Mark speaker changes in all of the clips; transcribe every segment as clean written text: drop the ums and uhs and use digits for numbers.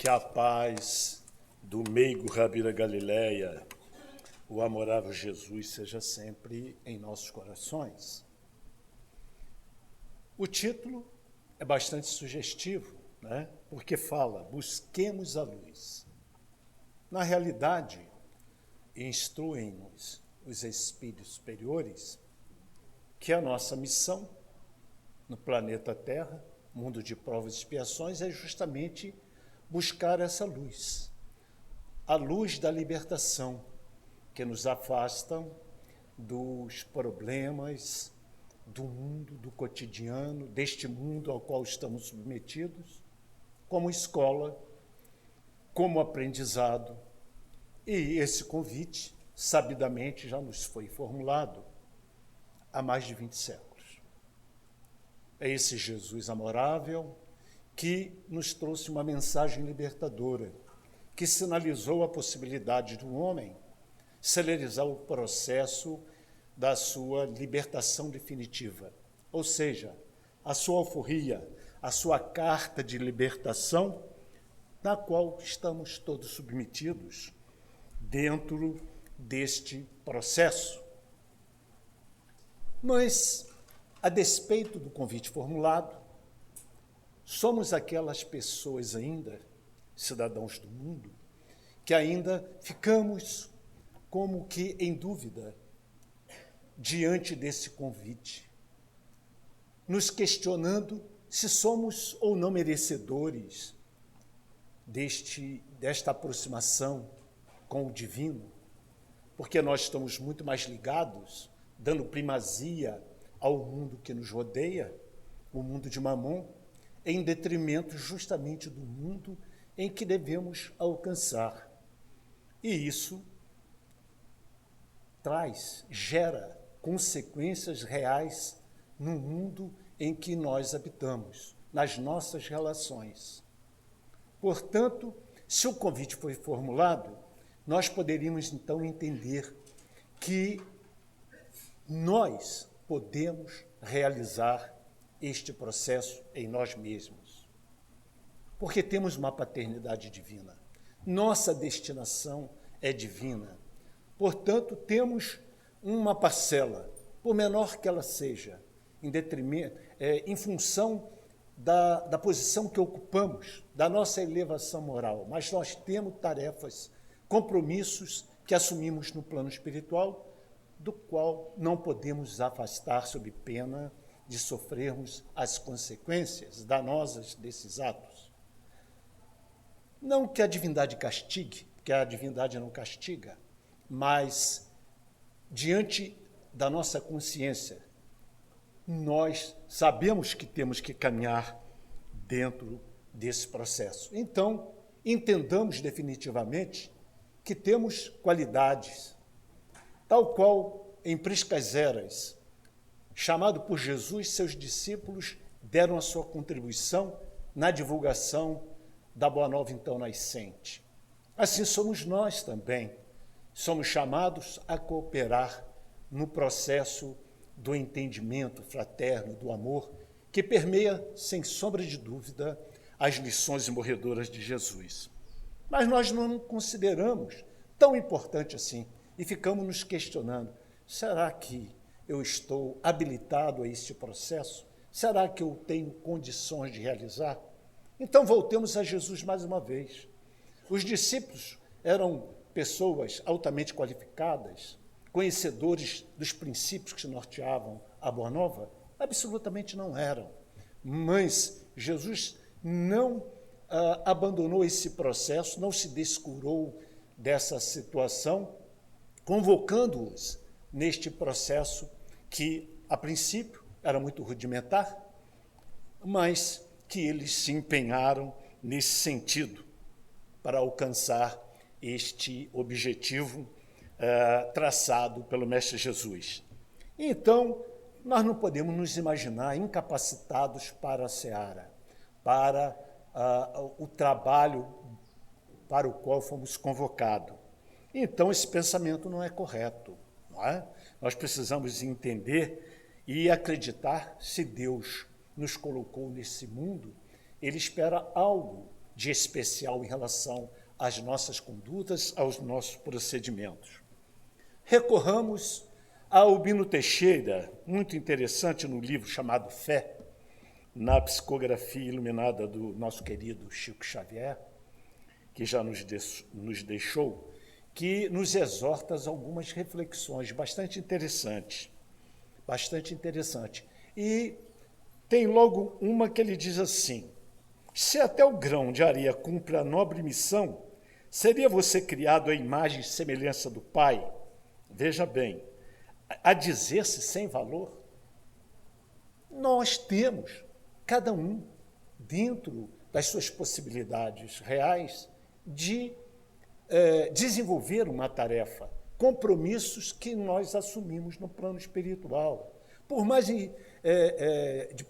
Speaker 1: Que a paz do meigo Rabi da Galileia, o amorável Jesus, seja sempre em nossos corações. O título é bastante sugestivo, né? Porque fala, busquemos a luz. Na realidade, instruem-nos os espíritos superiores que a nossa missão no planeta Terra, mundo de provas e expiações, é justamente buscar essa luz, a luz da libertação, que nos afastam dos problemas do mundo, do cotidiano, deste mundo ao qual estamos submetidos, como escola, como aprendizado. E esse convite, sabidamente, já nos foi formulado há mais de 20 séculos. É esse Jesus amorável que nos trouxe uma mensagem libertadora, que sinalizou a possibilidade do homem celerizar o processo da sua libertação definitiva, ou seja, a sua alforria, a sua carta de libertação, na qual estamos todos submetidos dentro deste processo. Mas, a despeito do convite formulado, somos aquelas pessoas ainda, cidadãos do mundo, que ainda ficamos como que em dúvida diante desse convite, nos questionando se somos ou não merecedores desta aproximação com o divino, porque nós estamos muito mais ligados, dando primazia ao mundo que nos rodeia, o mundo de Mamon, em detrimento justamente do mundo em que devemos alcançar. E isso gera consequências reais no mundo em que nós habitamos, nas nossas relações. Portanto, se o convite foi formulado, nós poderíamos então entender que nós podemos realizar este processo em nós mesmos, porque temos uma paternidade divina. Nossa destinação é divina. Portanto, temos uma parcela, por menor que ela seja, em função da posição que ocupamos, da nossa elevação moral, mas nós temos tarefas, compromissos que assumimos no plano espiritual, do qual não podemos afastar sob pena de sofrermos as consequências danosas desses atos. Não que a divindade castigue, porque a divindade não castiga, mas, diante da nossa consciência, nós sabemos que temos que caminhar dentro desse processo. Então, entendamos definitivamente que temos qualidades, tal qual em priscas eras, chamado por Jesus, seus discípulos deram a sua contribuição na divulgação da Boa Nova então nascente. Assim somos nós também. Somos chamados a cooperar no processo do entendimento fraterno, do amor, que permeia, sem sombra de dúvida, as lições imorredoras de Jesus. Mas nós não consideramos tão importante assim e ficamos nos questionando, será que eu estou habilitado a este processo? Será que eu tenho condições de realizar? Então, voltemos a Jesus mais uma vez. Os discípulos eram pessoas altamente qualificadas, conhecedores dos princípios que norteavam a Boa Nova? Absolutamente não eram. Mas Jesus não abandonou esse processo, não se descurou dessa situação, convocando-os neste processo que, a princípio, era muito rudimentar, mas que eles se empenharam nesse sentido para alcançar este objetivo traçado pelo Mestre Jesus. Então, nós não podemos nos imaginar incapacitados para a seara, para o trabalho para o qual fomos convocados. Então, esse pensamento não é correto, não é? Nós precisamos entender e acreditar, se Deus nos colocou nesse mundo, Ele espera algo de especial em relação às nossas condutas, aos nossos procedimentos. Recorramos a Albino Teixeira, muito interessante no livro chamado Fé, na psicografia iluminada do nosso querido Chico Xavier, que já nos deixou, que nos exorta a algumas reflexões bastante interessantes. E tem logo uma que ele diz assim: se até o grão de areia cumpre a nobre missão, seria você criado à imagem e semelhança do Pai? Veja bem, a dizer-se sem valor? Nós temos, cada um, dentro das suas possibilidades reais, de desenvolver uma tarefa, compromissos que nós assumimos no plano espiritual. Por mais de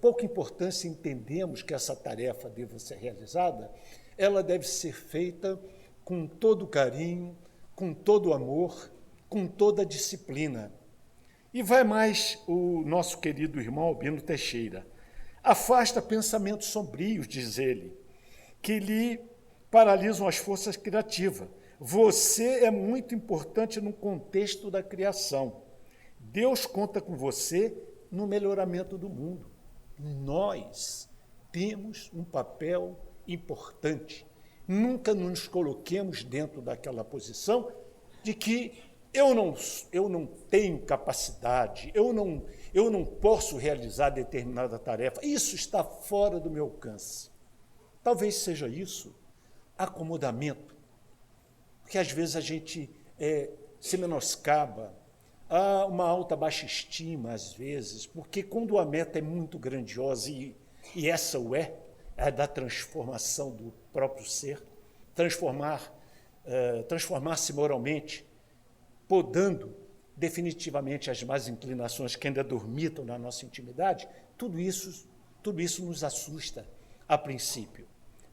Speaker 1: pouca importância entendemos que essa tarefa deva ser realizada, ela deve ser feita com todo carinho, com todo amor, com toda disciplina. E vai mais o nosso querido irmão Albino Teixeira. Afasta pensamentos sombrios, diz ele, que lhe paralisam as forças criativas. Você é muito importante no contexto da criação. Deus conta com você no melhoramento do mundo. Nós temos um papel importante. Nunca nos coloquemos dentro daquela posição de que eu não tenho capacidade, eu não posso realizar determinada tarefa. Isso está fora do meu alcance. Talvez seja isso, acomodamento, porque às vezes a gente se menoscaba, há uma alta baixa estima, às vezes, porque quando a meta é muito grandiosa, e essa é da transformação do próprio ser, transformar-se moralmente, podando definitivamente as más inclinações que ainda dormitam na nossa intimidade, tudo isso nos assusta a princípio.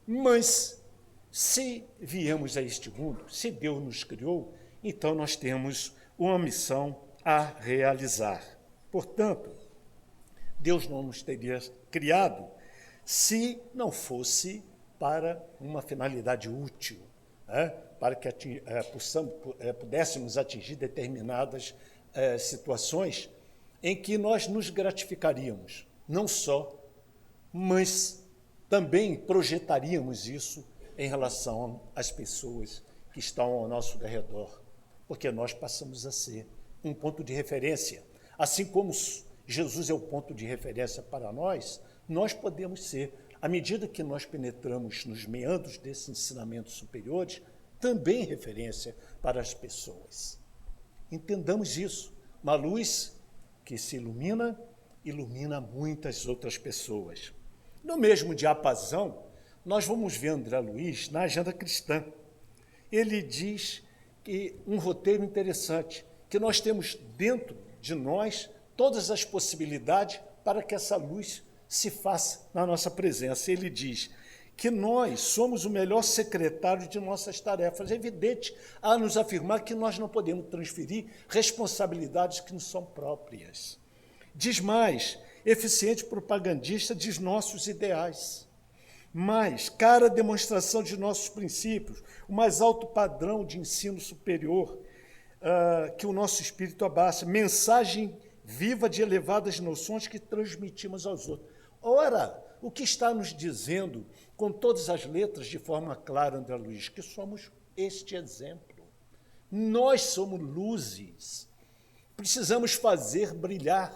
Speaker 1: Mas, se viemos a este mundo, se Deus nos criou, então nós temos uma missão a realizar. Portanto, Deus não nos teria criado se não fosse para uma finalidade útil, para que pudéssemos atingir determinadas situações em que nós nos gratificaríamos, não só, mas também projetaríamos isso em relação às pessoas que estão ao nosso redor, porque nós passamos a ser um ponto de referência. Assim como Jesus é o ponto de referência para nós podemos ser, à medida que nós penetramos nos meandros desses ensinamentos superiores, também referência para as pessoas. Entendamos isso. Uma luz que se ilumina muitas outras pessoas. No mesmo diapasão, nós vamos ver André Luiz na Agenda Cristã. Ele diz que um roteiro interessante, que nós temos dentro de nós todas as possibilidades para que essa luz se faça na nossa presença. Ele diz que nós somos o melhor secretário de nossas tarefas. É evidente a nos afirmar que nós não podemos transferir responsabilidades que nos são próprias. Diz mais, eficiente propagandista de nossos ideais. Mais, cara demonstração de nossos princípios, o mais alto padrão de ensino superior que o nosso espírito abraça, mensagem viva de elevadas noções que transmitimos aos outros. Ora, o que está nos dizendo, com todas as letras, de forma clara, André Luiz, que somos este exemplo. Nós somos luzes. Precisamos fazer brilhar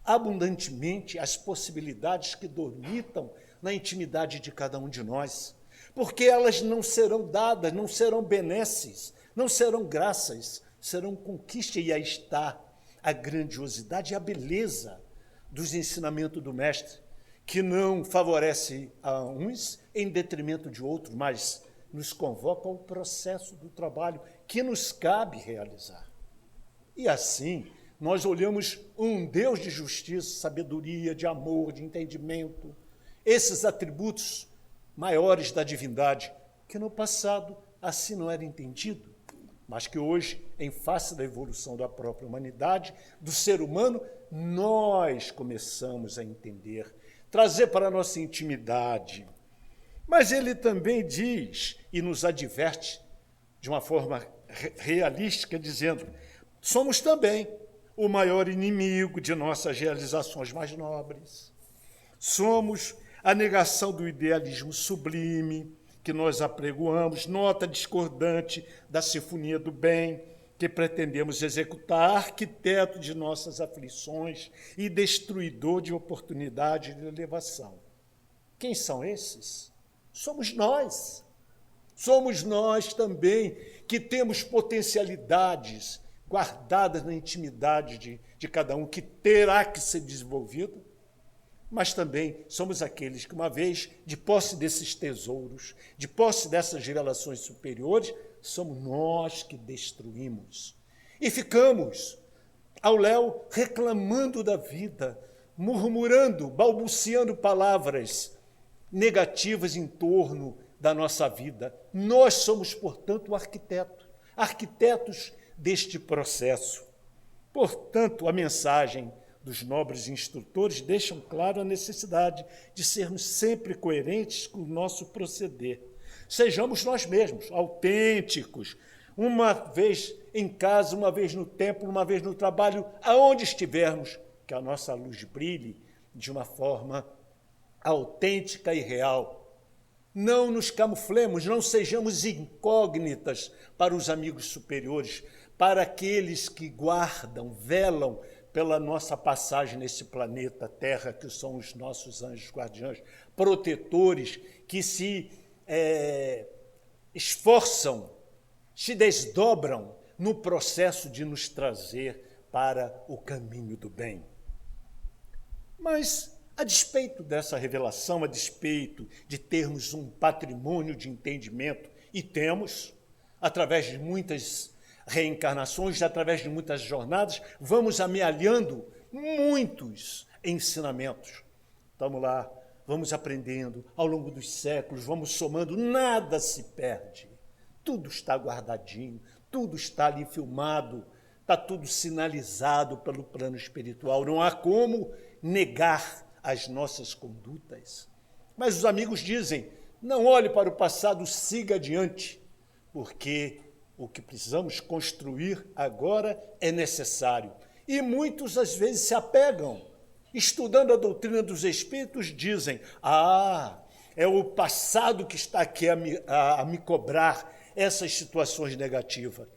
Speaker 1: abundantemente as possibilidades que dormitam na intimidade de cada um de nós, porque elas não serão dadas, não serão benesses, não serão graças, serão conquista, e aí está a grandiosidade e a beleza dos ensinamentos do Mestre, que não favorece a uns em detrimento de outros, mas nos convoca ao processo do trabalho que nos cabe realizar. E assim, nós olhamos um Deus de justiça, sabedoria, de amor, de entendimento, esses atributos maiores da divindade, que no passado assim não era entendido, mas que hoje, em face da evolução da própria humanidade, do ser humano, nós começamos a entender, trazer para a nossa intimidade. Mas ele também diz e nos adverte de uma forma realística, dizendo: somos também o maior inimigo de nossas realizações mais nobres. Somos a negação do idealismo sublime que nós apregoamos, nota discordante da sinfonia do bem que pretendemos executar, arquiteto de nossas aflições e destruidor de oportunidade de elevação. Quem são esses? Somos nós. Somos nós também que temos potencialidades guardadas na intimidade de cada um, que terá que ser desenvolvido, mas também somos aqueles que, uma vez de posse desses tesouros, de posse dessas revelações superiores, somos nós que destruímos. E ficamos ao léu reclamando da vida, murmurando, balbuciando palavras negativas em torno da nossa vida. Nós somos, portanto, arquitetos deste processo. Portanto, a mensagem dos nobres instrutores deixa claro a necessidade de sermos sempre coerentes com o nosso proceder. Sejamos nós mesmos, autênticos, uma vez em casa, uma vez no templo, uma vez no trabalho, aonde estivermos, que a nossa luz brilhe de uma forma autêntica e real. Não nos camuflemos, não sejamos incógnitas para os amigos superiores, para aqueles que guardam, velam pela nossa passagem nesse planeta Terra, que são os nossos anjos guardiães, protetores, que se esforçam, se desdobram no processo de nos trazer para o caminho do bem. Mas, a despeito dessa revelação, a despeito de termos um patrimônio de entendimento, e temos, através de muitas reencarnações, através de muitas jornadas, vamos amealhando muitos ensinamentos. Estamos lá, vamos aprendendo ao longo dos séculos, vamos somando, nada se perde. Tudo está guardadinho, tudo está ali filmado, está tudo sinalizado pelo plano espiritual. Não há como negar as nossas condutas. Mas os amigos dizem: não olhe para o passado, siga adiante, porque o que precisamos construir agora é necessário. E muitos, às vezes, se apegam. Estudando a doutrina dos espíritos, dizem: é o passado que está aqui a me cobrar essas situações negativas.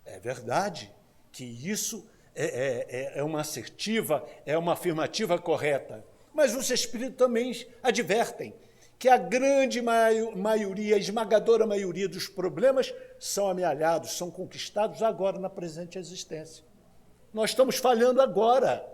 Speaker 1: É verdade que isso é uma assertiva, é uma afirmativa correta. Mas os espíritos também advertem que a grande maioria, a esmagadora maioria dos problemas são amealhados, são conquistados agora na presente existência. Nós estamos falhando agora.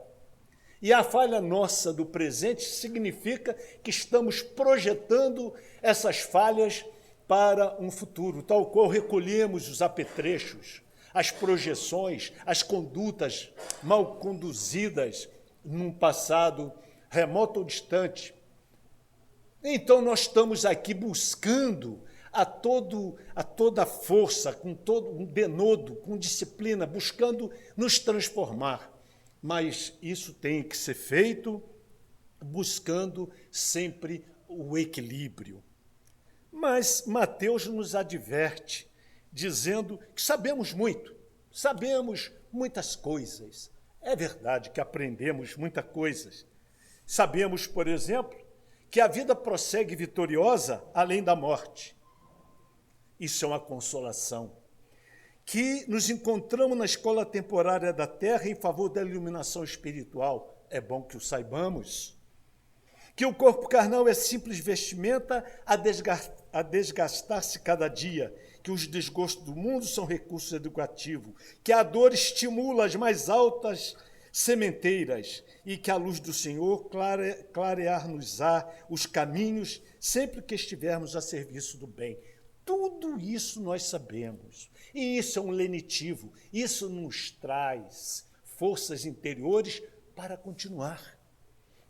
Speaker 1: E a falha nossa do presente significa que estamos projetando essas falhas para um futuro, tal qual recolhemos os apetrechos, as projeções, as condutas mal conduzidas num passado remoto ou distante. Então, nós estamos aqui buscando a toda força, com todo um denodo, com disciplina, buscando nos transformar. Mas isso tem que ser feito buscando sempre o equilíbrio. Mas Mateus nos adverte, dizendo que sabemos muito, sabemos muitas coisas. É verdade que aprendemos muitas coisas. Sabemos, por exemplo, que a vida prossegue vitoriosa além da morte. Isso é uma consolação. Que nos encontramos na escola temporária da Terra em favor da iluminação espiritual. É bom que o saibamos. Que o corpo carnal é simples vestimenta a desgastar-se cada dia, que os desgostos do mundo são recursos educativos, que a dor estimula as mais altas sementeiras e que a luz do Senhor clarear-nos-á os caminhos sempre que estivermos a serviço do bem. Tudo isso nós sabemos. E isso é um lenitivo, isso nos traz forças interiores para continuar.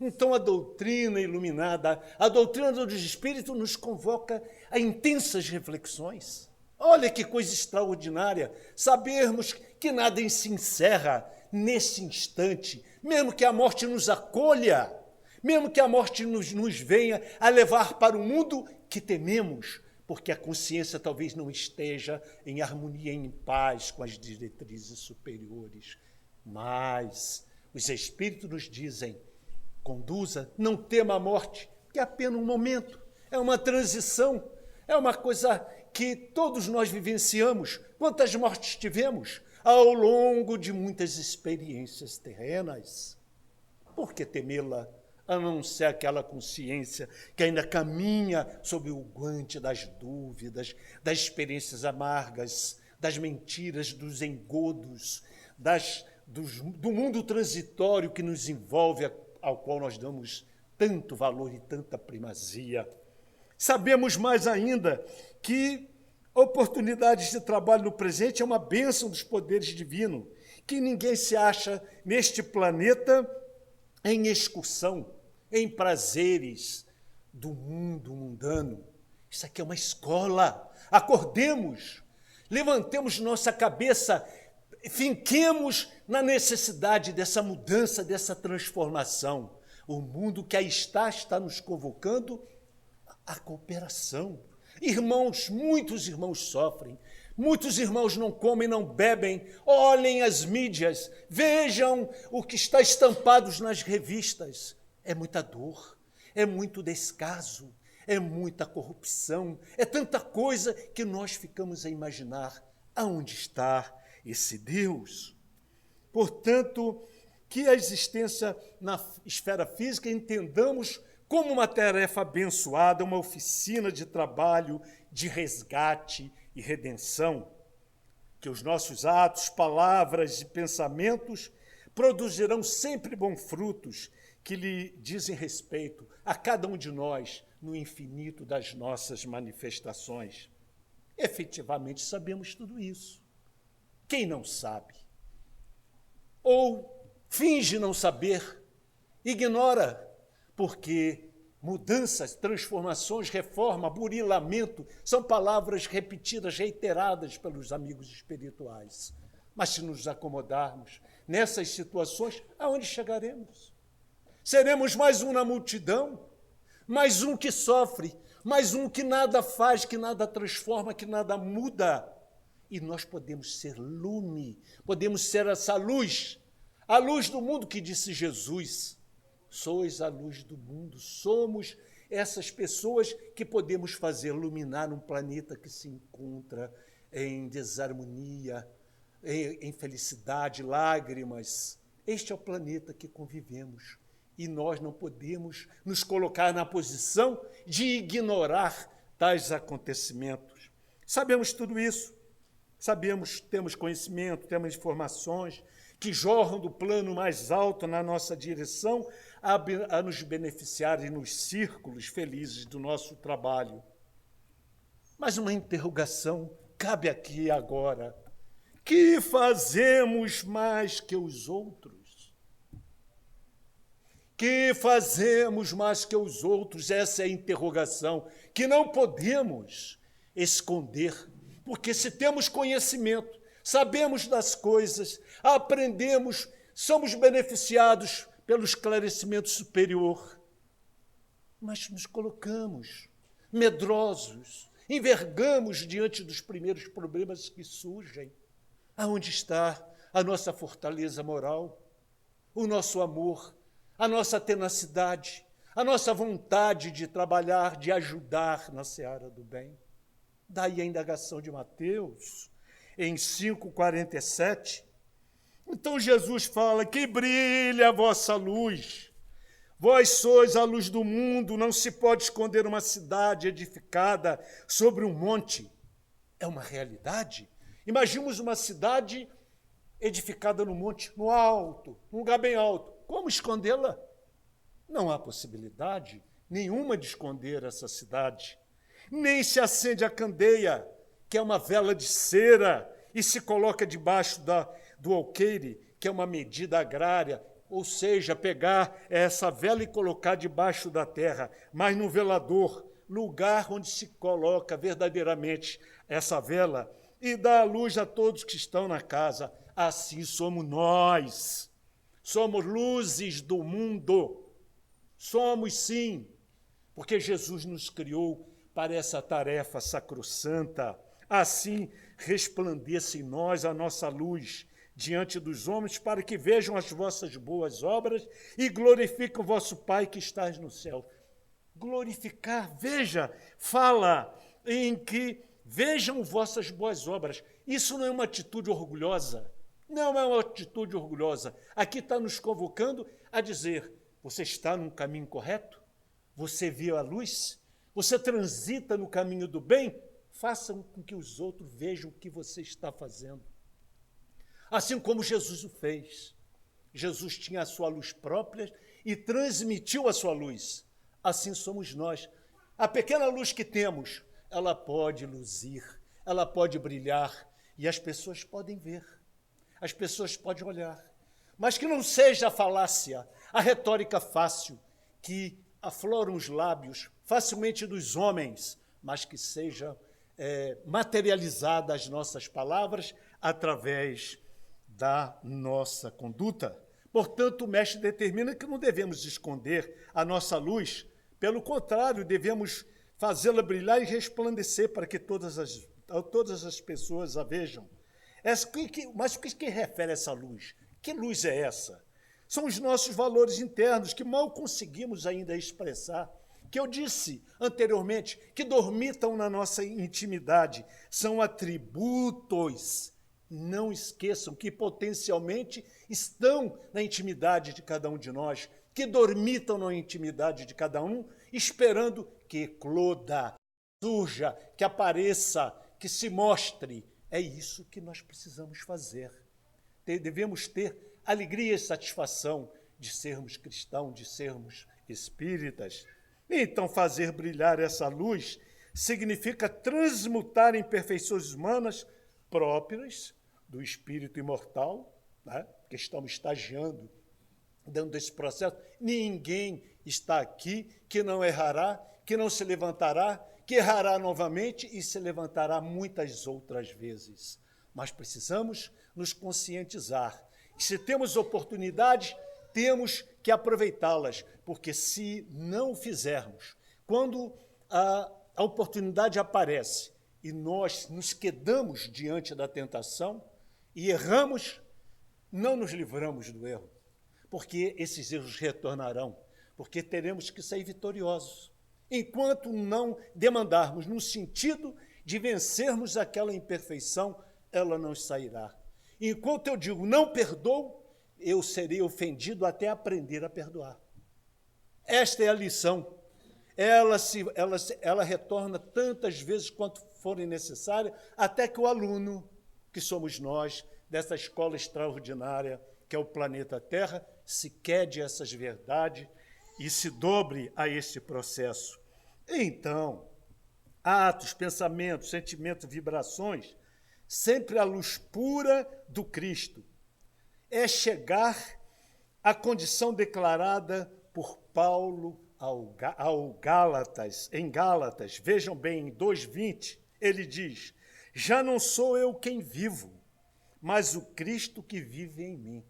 Speaker 1: Então, a doutrina iluminada, a doutrina dos Espíritos nos convoca a intensas reflexões. Olha que coisa extraordinária, sabermos que nada se encerra nesse instante, mesmo que a morte nos acolha, mesmo que a morte nos venha a levar para um mundo que tememos porque a consciência talvez não esteja em harmonia, em paz com as diretrizes superiores. Mas os Espíritos nos dizem, conduza, não tema a morte, que é apenas um momento, é uma transição, é uma coisa que todos nós vivenciamos. Quantas mortes tivemos ao longo de muitas experiências terrenas? Por que temê-la, a não ser aquela consciência que ainda caminha sob o guante das dúvidas, das experiências amargas, das mentiras, dos engodos, do mundo transitório que nos envolve, ao qual nós damos tanto valor e tanta primazia. Sabemos mais ainda que oportunidades de trabalho no presente é uma bênção dos poderes divinos, que ninguém se acha neste planeta em excursão, em prazeres do mundo mundano. Isso aqui é uma escola. Acordemos, levantemos nossa cabeça, finquemos na necessidade dessa mudança, dessa transformação. O mundo que aí está nos convocando à cooperação. Irmãos, muitos irmãos sofrem, muitos irmãos não comem, não bebem. Olhem as mídias, vejam o que está estampado nas revistas. É muita dor, é muito descaso, é muita corrupção, é tanta coisa que nós ficamos a imaginar aonde está esse Deus. Portanto, que a existência na esfera física entendamos como uma tarefa abençoada, uma oficina de trabalho, de resgate e redenção, que os nossos atos, palavras e pensamentos produzirão sempre bons frutos que lhe dizem respeito a cada um de nós no infinito das nossas manifestações. Efetivamente sabemos tudo isso. Quem não sabe? Ou finge não saber, ignora, porque mudanças, transformações, reforma, burilamento são palavras repetidas, reiteradas pelos amigos espirituais. Mas se nos acomodarmos nessas situações, aonde chegaremos? Seremos mais um na multidão, mais um que sofre, mais um que nada faz, que nada transforma, que nada muda. E nós podemos ser lume, podemos ser essa luz, a luz do mundo que disse Jesus. Sois a luz do mundo, somos essas pessoas que podemos fazer iluminar um planeta que se encontra em desarmonia, em felicidade, lágrimas. Este é o planeta que convivemos e nós não podemos nos colocar na posição de ignorar tais acontecimentos. Sabemos tudo isso, sabemos, temos conhecimento, temos informações que jorram do plano mais alto na nossa direção a nos beneficiarem nos círculos felizes do nosso trabalho. Mas uma interrogação cabe aqui agora. Que fazemos mais que os outros? Que fazemos mais que os outros? Essa é a interrogação que não podemos esconder, porque se temos conhecimento, sabemos das coisas, aprendemos, somos beneficiados pelo esclarecimento superior, mas nos colocamos medrosos, envergamos diante dos primeiros problemas que surgem. Aonde está a nossa fortaleza moral, o nosso amor, a nossa tenacidade, a nossa vontade de trabalhar, de ajudar na seara do bem? Daí a indagação de Mateus, em 5,47, então Jesus fala que brilhe a vossa luz. Vós sois a luz do mundo, não se pode esconder uma cidade edificada sobre um monte. É uma realidade. Imaginemos uma cidade edificada no monte, no alto, num lugar bem alto. Como escondê-la? Não há possibilidade nenhuma de esconder essa cidade. Nem se acende a candeia, que é uma vela de cera, e se coloca debaixo do alqueire, que é uma medida agrária, ou seja, pegar essa vela e colocar debaixo da terra, mas no velador, lugar onde se coloca verdadeiramente essa vela, e dá a luz a todos que estão na casa. Assim somos nós, somos luzes do mundo, somos sim, porque Jesus nos criou para essa tarefa sacrossanta. Assim resplandeça em nós a nossa luz diante dos homens, para que vejam as vossas boas obras e glorifiquem o vosso Pai que estás no céu. Glorificar, veja, fala em que vejam vossas boas obras. Isso não é uma atitude orgulhosa. Não é uma atitude orgulhosa. Aqui está nos convocando a dizer, você está num caminho correto? Você viu a luz? Você transita no caminho do bem? Faça com que os outros vejam o que você está fazendo. Assim como Jesus o fez. Jesus tinha a sua luz própria e transmitiu a sua luz. Assim somos nós. A pequena luz que temos, ela pode luzir, ela pode brilhar e as pessoas podem ver. As pessoas podem olhar. Mas que não seja a falácia, a retórica fácil, que afloram os lábios facilmente dos homens, mas que seja materializada as nossas palavras através da nossa conduta. Portanto, o mestre determina que não devemos esconder a nossa luz, pelo contrário, devemos fazê-la brilhar e resplandecer para que todas as pessoas a vejam. Mas o que refere a essa luz? Que luz é essa? São os nossos valores internos que mal conseguimos ainda expressar, que eu disse anteriormente, que dormitam na nossa intimidade. São atributos. Não esqueçam que potencialmente estão na intimidade de cada um de nós, que dormitam na intimidade de cada um, esperando que ecloda, surja, que apareça, que se mostre. É isso que nós precisamos fazer. Devemos ter alegria e satisfação de sermos cristãos, de sermos espíritas. Então, fazer brilhar essa luz significa transmutar em perfeições humanas próprias do espírito imortal, né? Que estamos estagiando, dando esse processo. Ninguém está aqui que não errará, que não se levantará, que errará novamente e se levantará muitas outras vezes. Mas precisamos nos conscientizar. E se temos oportunidades, temos que aproveitá-las, porque se não o fizermos, quando a oportunidade aparece e nós nos quedamos diante da tentação e erramos, não nos livramos do erro, porque esses erros retornarão, porque teremos que sair vitoriosos, enquanto não demandarmos no sentido de vencermos aquela imperfeição, ela não sairá. Enquanto eu digo não perdoo, eu serei ofendido até aprender a perdoar. Esta é a lição. Ela retorna tantas vezes quanto forem necessárias, até que o aluno, que somos nós, dessa escola extraordinária, que é o planeta Terra, se quede essas verdades e se dobre a este processo. Então, atos, pensamentos, sentimentos, vibrações, sempre a luz pura do Cristo. É chegar à condição declarada por Paulo ao Gálatas, em Gálatas, vejam bem, em 2:20, ele diz, já não sou eu quem vivo, mas o Cristo que vive em mim.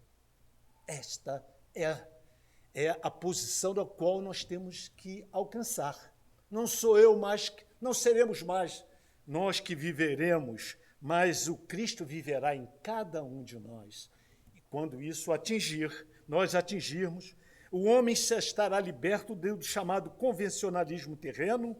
Speaker 1: Esta é a posição da qual nós temos que alcançar. Não sou eu mais, não seremos mais nós que viveremos, mas o Cristo viverá em cada um de nós. E quando isso nós atingirmos, o homem se estará liberto do chamado convencionalismo terreno,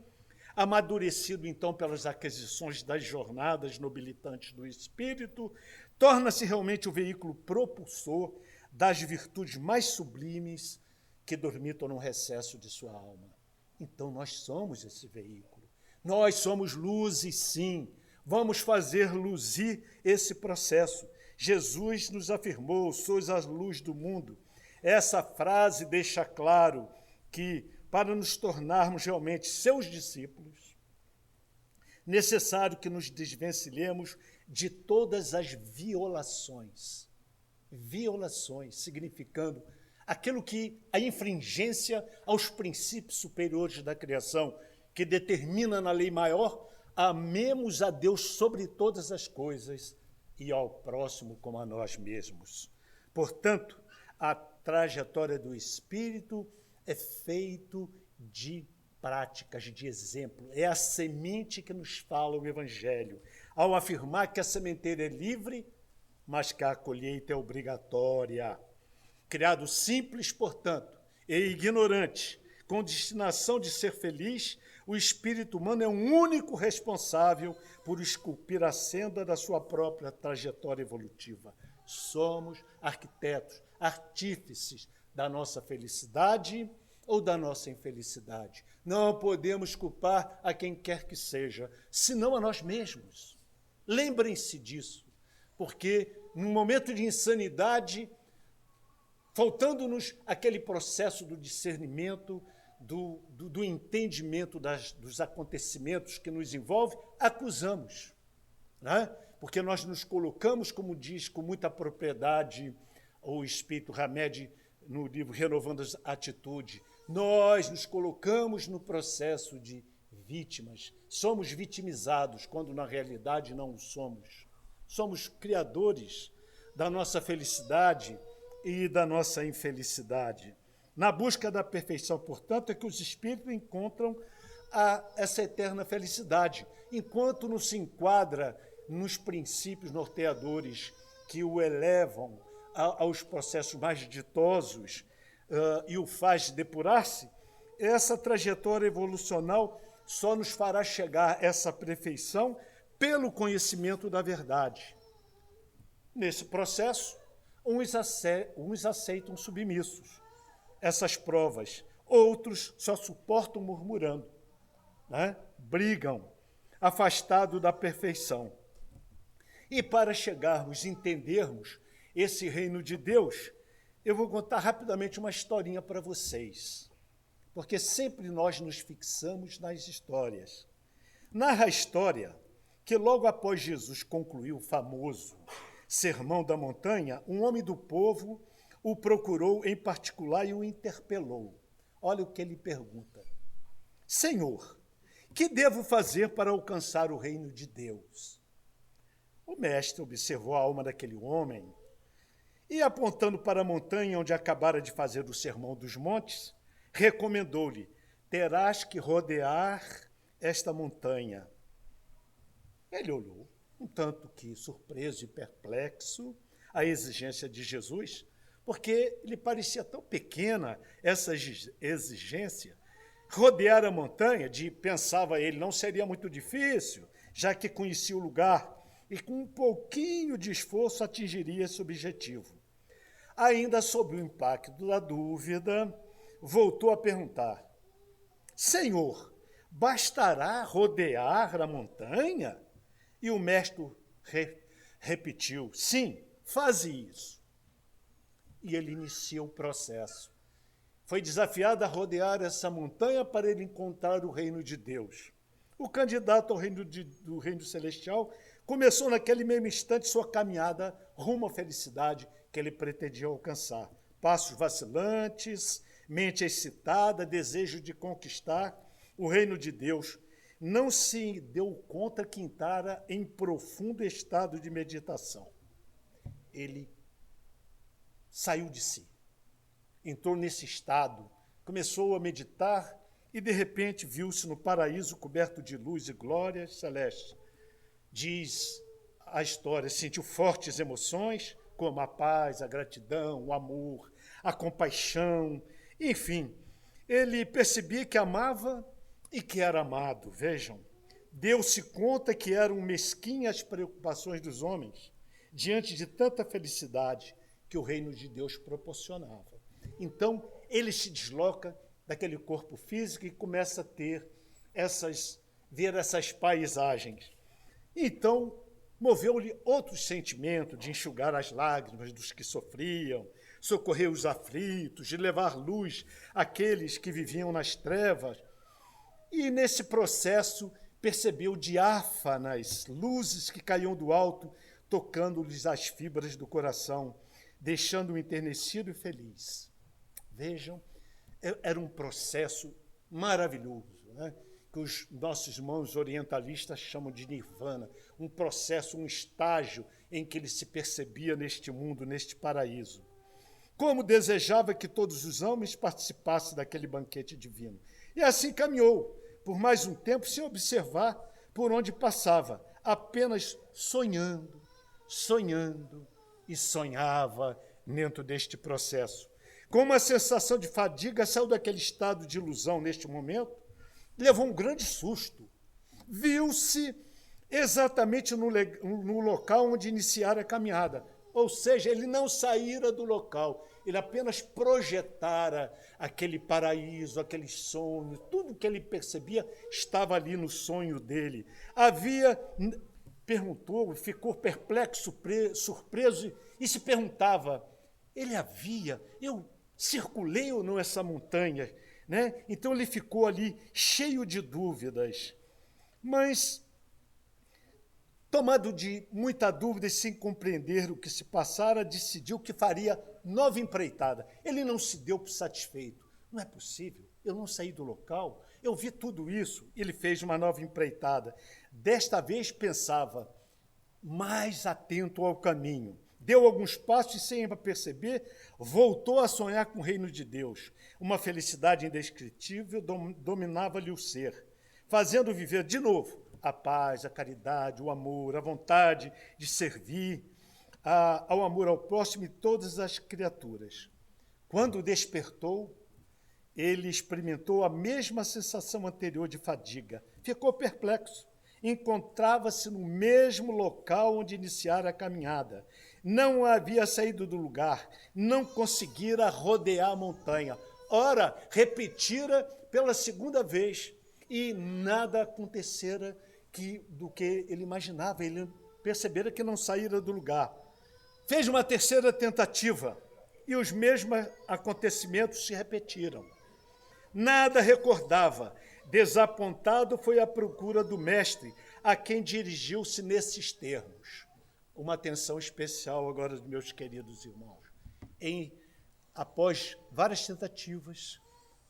Speaker 1: amadurecido então pelas aquisições das jornadas nobilitantes do espírito, torna-se realmente o veículo propulsor das virtudes mais sublimes que dormitam no recesso de sua alma. Então nós somos esse veículo. Nós somos luzes, sim. Vamos fazer luzir esse processo. Jesus nos afirmou, sois a luz do mundo. Essa frase deixa claro que, para nos tornarmos realmente seus discípulos, necessário que nos desvencilhemos de todas as violações. Violações, significando aquilo que a infringência aos princípios superiores da criação, que determina na lei maior, amemos a Deus sobre todas as coisas e ao próximo como a nós mesmos. Portanto, a trajetória do Espírito é feito de práticas de exemplo. É a semente que nos fala o Evangelho, ao afirmar que a sementeira é livre, mas que a colheita é obrigatória. Criado simples, portanto, e ignorante, com destinação de ser feliz, o espírito humano é o único responsável por esculpir a senda da sua própria trajetória evolutiva. Somos arquitetos, artífices da nossa felicidade ou da nossa infelicidade. Não podemos culpar a quem quer que seja, senão a nós mesmos. Lembrem-se disso, porque num momento de insanidade, faltando-nos aquele processo do discernimento, do entendimento dos acontecimentos que nos envolvem, acusamos, né? Porque nós nos colocamos, como diz com muita propriedade o Espírito Hamed no livro Renovando a Atitude, nós nos colocamos no processo de vítimas, somos vitimizados, quando na realidade não o somos. Somos criadores da nossa felicidade e da nossa infelicidade. Na busca da perfeição, portanto, é que os espíritos encontram essa eterna felicidade, enquanto não se enquadra nos princípios norteadores que o elevam aos processos mais ditosos e o faz depurar-se, essa trajetória evolucional só nos fará chegar a essa perfeição pelo conhecimento da verdade. Nesse processo, uns aceitam submissos essas provas, outros só suportam murmurando, né? Brigam, afastados da perfeição. E para chegarmos, entendermos esse reino de Deus, eu vou contar rapidamente uma historinha para vocês, porque sempre nós nos fixamos nas histórias. Narra a história que logo após Jesus concluir o famoso Sermão da Montanha, um homem do povo o procurou em particular e o interpelou. Olha o que ele pergunta. Senhor, que devo fazer para alcançar o reino de Deus? O mestre observou a alma daquele homem e, apontando para a montanha onde acabara de fazer o Sermão dos Montes, recomendou-lhe, terás que rodear esta montanha. Ele olhou, um tanto que surpreso e perplexo, a exigência de Jesus, porque lhe parecia tão pequena essa exigência. Rodear a montanha, pensava ele, não seria muito difícil, já que conhecia o lugar, e com um pouquinho de esforço atingiria esse objetivo. Ainda sob o impacto da dúvida, voltou a perguntar, Senhor, bastará rodear a montanha? E o mestre repetiu, sim, faze isso. E ele iniciou o processo. Foi desafiado a rodear essa montanha para ele encontrar o reino de Deus. O candidato ao reino do reino celestial começou naquele mesmo instante sua caminhada rumo à felicidade que ele pretendia alcançar. Passos vacilantes, mente excitada, desejo de conquistar o reino de Deus. Não se deu conta que entrara em profundo estado de meditação. Ele saiu de si, entrou nesse estado, começou a meditar e, de repente, viu-se no paraíso coberto de luz e glória celeste. Diz a história, sentiu fortes emoções, como a paz, a gratidão, o amor, a compaixão, enfim. Ele percebia que amava e que era amado. Vejam, deu-se conta que eram mesquinhas as preocupações dos homens diante de tanta felicidade que o reino de Deus proporcionava. Então, ele se desloca daquele corpo físico e começa a ver essas paisagens. Então, moveu-lhe outro sentimento de enxugar as lágrimas dos que sofriam, socorrer os aflitos, de levar luz àqueles que viviam nas trevas. E, nesse processo, percebeu diáfanas luzes que caíam do alto, tocando-lhes as fibras do coração, deixando-o enternecido e feliz. Vejam, era um processo maravilhoso, né? Que os nossos irmãos orientalistas chamam de nirvana, um processo, um estágio em que ele se percebia neste mundo, neste paraíso. Como desejava que todos os homens participassem daquele banquete divino. E assim caminhou, por mais um tempo, sem observar por onde passava, apenas sonhando, sonhando e sonhava dentro deste processo. Com uma sensação de fadiga, saiu daquele estado de ilusão neste momento, levou um grande susto. Viu-se exatamente no local onde iniciara a caminhada. Ou seja, ele não saíra do local, ele apenas projetara aquele paraíso, aquele sonho, tudo que ele percebia estava ali no sonho dele. Perguntou, ficou perplexo, surpreso e se perguntava, eu circulei ou não essa montanha? Né? Então ele ficou ali cheio de dúvidas, mas tomado de muita dúvida e sem compreender o que se passara, decidiu que faria nova empreitada. Ele não se deu por satisfeito. Não é possível, eu não saí do local, eu vi tudo isso. Ele fez uma nova empreitada. Desta vez pensava, mais atento ao caminho. Deu alguns passos e, sem perceber, voltou a sonhar com o reino de Deus. Uma felicidade indescritível dominava-lhe o ser, fazendo viver de novo a paz, a caridade, o amor, a vontade de servir, ao amor ao próximo e todas as criaturas. Quando despertou, ele experimentou a mesma sensação anterior de fadiga. Ficou perplexo. Encontrava-se no mesmo local onde iniciara a caminhada. Não havia saído do lugar, não conseguira rodear a montanha. Ora, repetira pela segunda vez e nada acontecera do que ele imaginava. Ele percebera que não saíra do lugar. Fez uma terceira tentativa e os mesmos acontecimentos se repetiram. Nada recordava. Desapontado, foi à procura do mestre, a quem dirigiu-se nesses termos. Uma atenção especial agora, meus queridos irmãos. Após várias tentativas,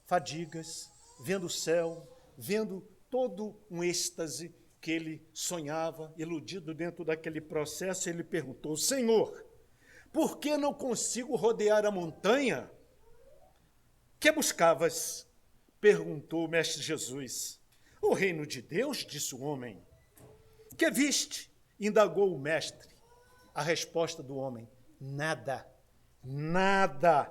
Speaker 1: fadigas, vendo o céu, vendo todo um êxtase que ele sonhava, iludido dentro daquele processo, ele perguntou, Senhor, por que não consigo rodear a montanha? Que buscavas? Perguntou o mestre Jesus. O reino de Deus, disse o homem. Que viste? Indagou o mestre. A resposta do homem, nada, nada.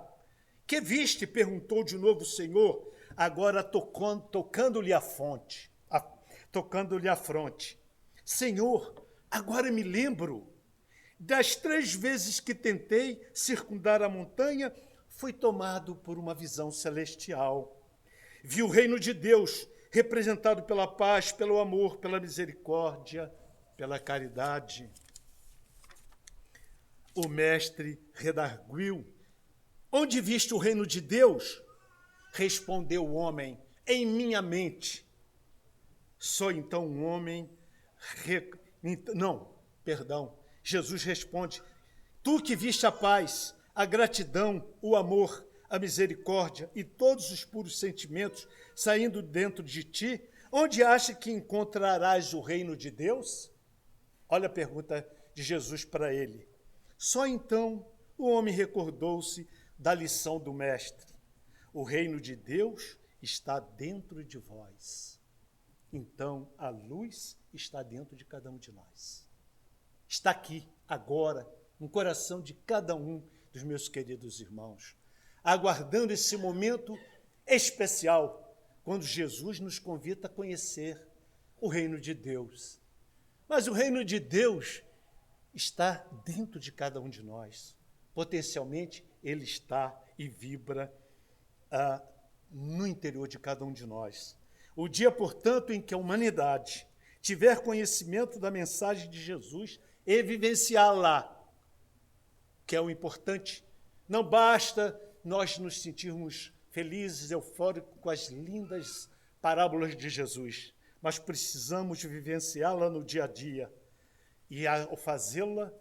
Speaker 1: Que viste? Perguntou de novo o Senhor, agora tocando-lhe a fronte. Senhor, agora me lembro, das 3 vezes que tentei circundar a montanha, fui tomado por uma visão celestial. Vi o reino de Deus, representado pela paz, pelo amor, pela misericórdia, pela caridade. O mestre redarguiu. Onde viste o reino de Deus? Respondeu o homem, em minha mente. Só então um homem... Jesus responde, tu que viste a paz, a gratidão, o amor, a misericórdia e todos os puros sentimentos saindo dentro de ti, onde acha que encontrarás o reino de Deus? Olha a pergunta de Jesus para ele. Só então o homem recordou-se da lição do mestre. O reino de Deus está dentro de vós. Então a luz está dentro de cada um de nós. Está aqui, agora, no coração de cada um dos meus queridos irmãos, aguardando esse momento especial, quando Jesus nos convida a conhecer o reino de Deus. Mas o reino de Deus está dentro de cada um de nós. Potencialmente, ele está e vibra no interior de cada um de nós. O dia, portanto, em que a humanidade tiver conhecimento da mensagem de Jesus e vivenciá-la, que é o importante. Não basta nós nos sentirmos felizes, eufóricos com as lindas parábolas de Jesus, mas precisamos vivenciá-la no dia a dia. E ao fazê-la,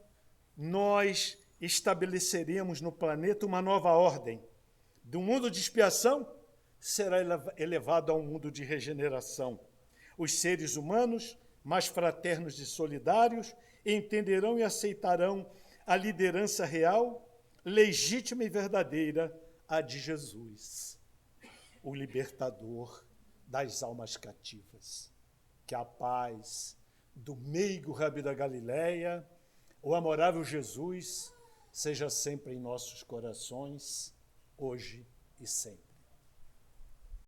Speaker 1: nós estabeleceremos no planeta uma nova ordem. Do mundo de expiação, será elevado a um mundo de regeneração. Os seres humanos, mais fraternos e solidários, entenderão e aceitarão a liderança real, legítima e verdadeira, a de Jesus, o libertador, das almas cativas. Que a paz do meigo Rabi da Galileia, o amorável Jesus, seja sempre em nossos corações, hoje e sempre.